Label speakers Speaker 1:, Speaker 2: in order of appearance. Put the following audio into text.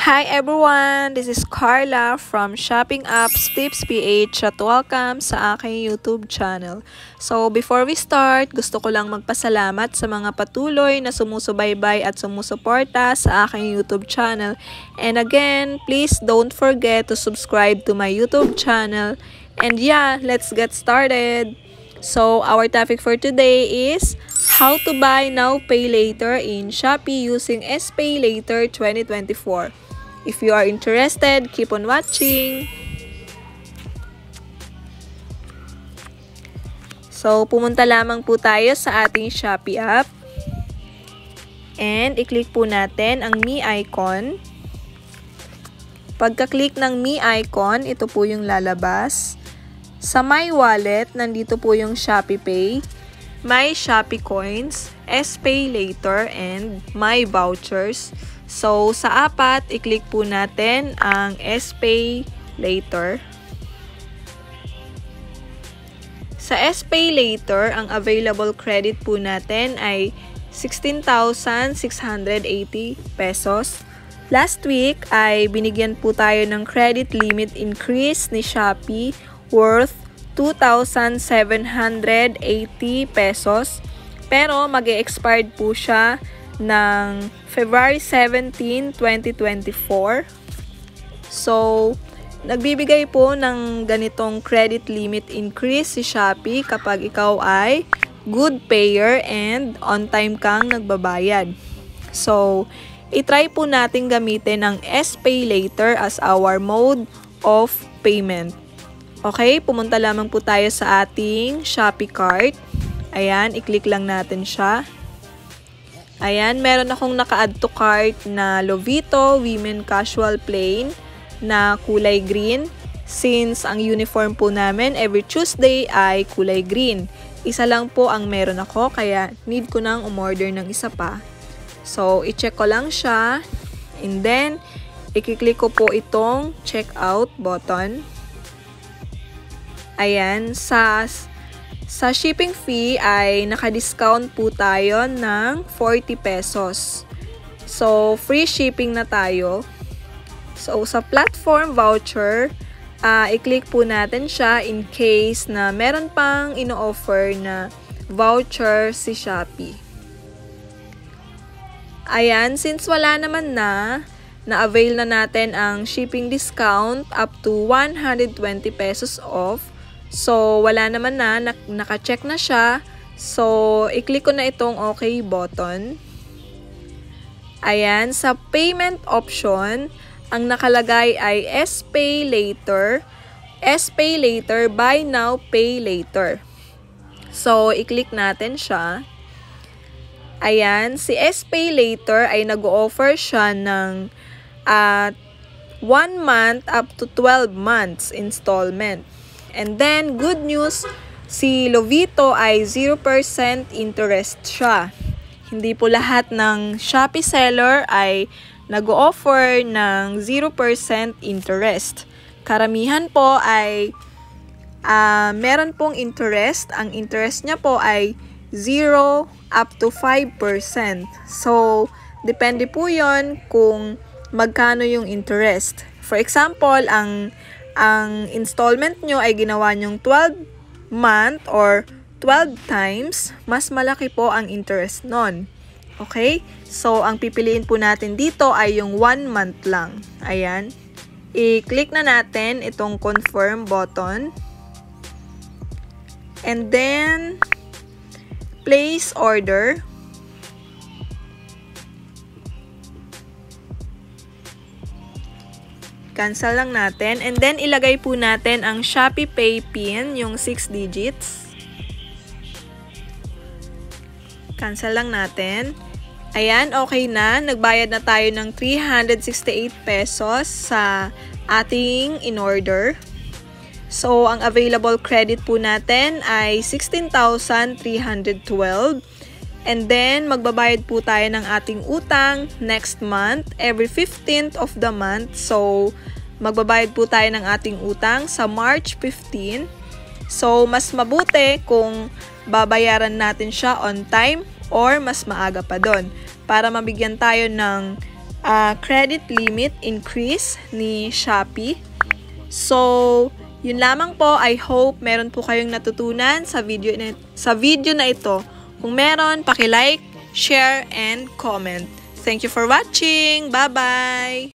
Speaker 1: Hi everyone! This is Carla from Shopping Apps Tips PH at welcome sa aking YouTube channel. So before we start, gusto ko lang magpasalamat sa mga patuloy na sumusubaybay at sumusuporta sa aking YouTube channel. And again, please don't forget to subscribe to my YouTube channel. And yeah, let's get started! So our topic for today is how to buy now pay later in Shopee using SPay Later 2024. If you are interested, keep on watching. So, pumunta lamang po tayo sa ating Shopee app. And, i-click po natin ang Me icon. Pagka-click ng Me icon, ito po yung lalabas. Sa My Wallet, nandito po yung Shopee Pay, My Shopee Coins, SPay Later, and My Vouchers. So, sa apat, i-click po natin ang SPay Later. Sa SPay Later, ang available credit po natin ay 16,680 pesos. Last week ay binigyan po tayo ng credit limit increase ni Shopee worth 2,780 pesos. Pero mag-e-expired po siya ng February 17, 2024. So, nagbibigay po ng ganitong credit limit increase si Shopee kapag ikaw ay good payer and on time kang nagbabayad. So, itry po natin gamitin ang SPay Later as our mode of payment. Okay, pumunta lamang po tayo sa ating Shopee cart. Ayan, i-click lang natin siya. Ayan, meron akong naka-add to cart na Lovito Women Casual Plain na kulay green. Since ang uniform po namin every Tuesday ay kulay green. Isa lang po ang meron ako kaya need ko nang umorder ng isa pa. So, i-check ko lang siya. And then, i-click ko po itong checkout button. Ayan, sa shipping fee ay naka-discount po tayo ng 40 pesos. So, free shipping na tayo. So, sa platform voucher, i-click po natin siya in case na meron pang ino-offer na voucher si Shopee. Ayan, since wala naman na-avail na natin ang shipping discount up to 120 pesos off. So, wala naman naka-check na siya. So, i-click ko na itong OK button. Ayan, sa payment option, ang nakalagay ay SPay Later. SPay Later, Buy Now, Pay Later. So, i-click natin siya. Ayan, si SPay Later ay nag-o-offer siya ng 1 month up to 12 months installment. And then, good news, si Lovito ay 0% interest siya. Hindi po lahat ng Shopee seller ay nag-o-offer ng 0% interest. Karamihan po ay meron pong interest. Ang interest niya po ay 0 up to 5%. So, depende po yon kung magkano yung interest. For example, ang installment nyo ay ginawa nyong 12 month or 12 times, mas malaki po ang interest nun. Okay? So, ang pipiliin po natin dito ay yung 1 month lang. Ayan. I-click na natin itong confirm button. And then, place order. Cancel lang natin. And then, ilagay po natin ang Shopee Pay PIN, yung 6 digits. Cancel lang natin. Ayan, okay na. Nagbayad na tayo ng 368 pesos sa ating in-order. So, ang available credit po natin ay 16,312. And then, magbabayad po tayo ng ating utang next month, every 15th of the month. So, magbabayad po tayo ng ating utang sa March 15. So, mas mabuti kung babayaran natin siya on time or mas maaga pa doon para mabigyan tayo ng credit limit increase ni Shopee. So, yun lamang po. I hope meron po kayong natutunan sa video na ito. Kung meron, paki-like, share, and comment. Thank you for watching. Bye-bye!